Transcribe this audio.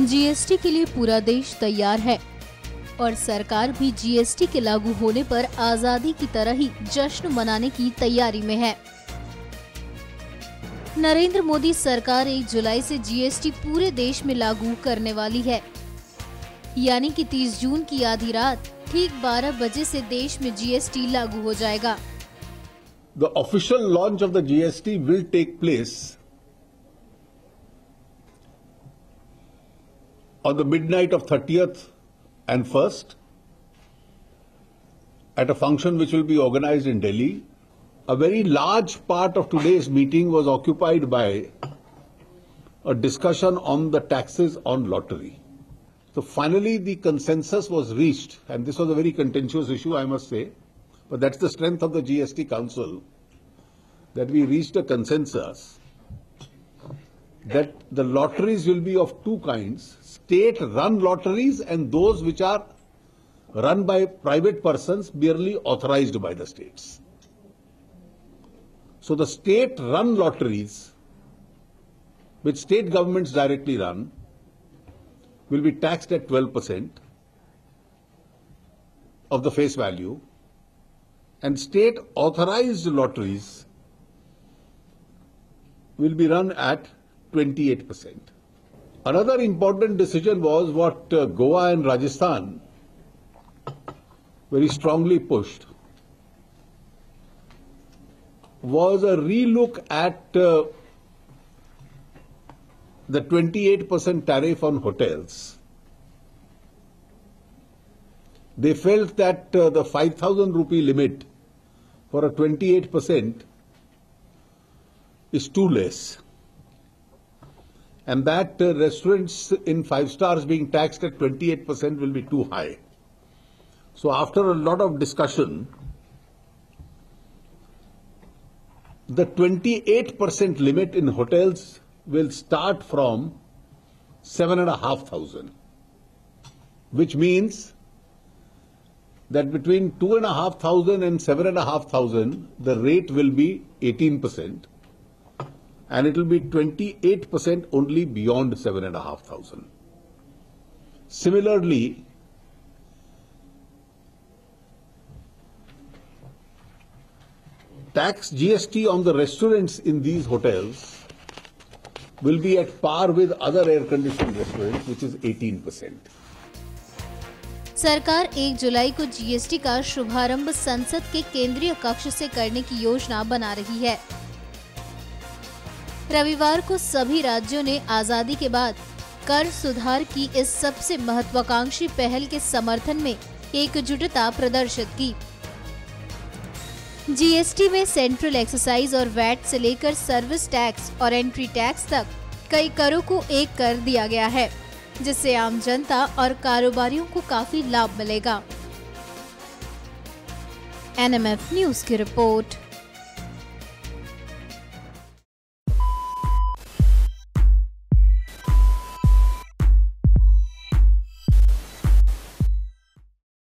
GST के लिए पूरा देश तैयार है और सरकार भी जीएसटी के लागू होने पर आजादी की तरह ही जश्न मनाने की तैयारी में है। नरेंद्र मोदी सरकार 1 जुलाई से जीएसटी पूरे देश में लागू करने वाली है, यानी कि 30 जून की आधी रात ठीक 12 बजे से देश में जीएसटी लागू हो जाएगा। The official launch of the GST will take place on the midnight of 30th and 1st at a function which will be organized in Delhi. A very large part of today's meeting was occupied by a discussion on the taxes on lottery. So finally the consensus was reached, and this was a very contentious issue, I must say, but that's the strength of the GST Council, that we reached a consensus that the lotteries will be of two kinds: state-run lotteries and those which are run by private persons merely authorized by the states. So the state-run lotteries, which state governments directly run, will be taxed at 12% of the face value, and state-authorized lotteries will be run at 28%. Another important decision was what Goa and Rajasthan very strongly pushed, was a relook at the 28% tariff on hotels. They felt that the 5,000 rupee limit for a 28% is too less, and that restaurants in 5 stars being taxed at 28% will be too high. So after a lot of discussion, the 28% limit in hotels will start from 7,500, which means that between 2,500 and 7,500, the rate will be 18%, and it will be 28% only beyond 7,500. Similarly, tax GST on the restaurants in these hotels will be at par with other air-conditioned restaurants, which is 18%. सरकार 1 जुलाई को GST का शुभारंभ संसद के केंद्रीय कक्ष से करने की योजना बना रही है। रविवार को सभी राज्यों ने आजादी के बाद कर सुधार की इस सबसे महत्वाकांक्षी पहल के समर्थन में एकजुटता प्रदर्शित की। जीएसटी में सेंट्रल एक्साइज और वैट से लेकर सर्विस टैक्स और एंट्री टैक्स तक कई करों को एक कर दिया गया है, जिससे आम जनता और कारोबारियों को काफी लाभ मिलेगा। NMF न्यूज की रिपोर्ट।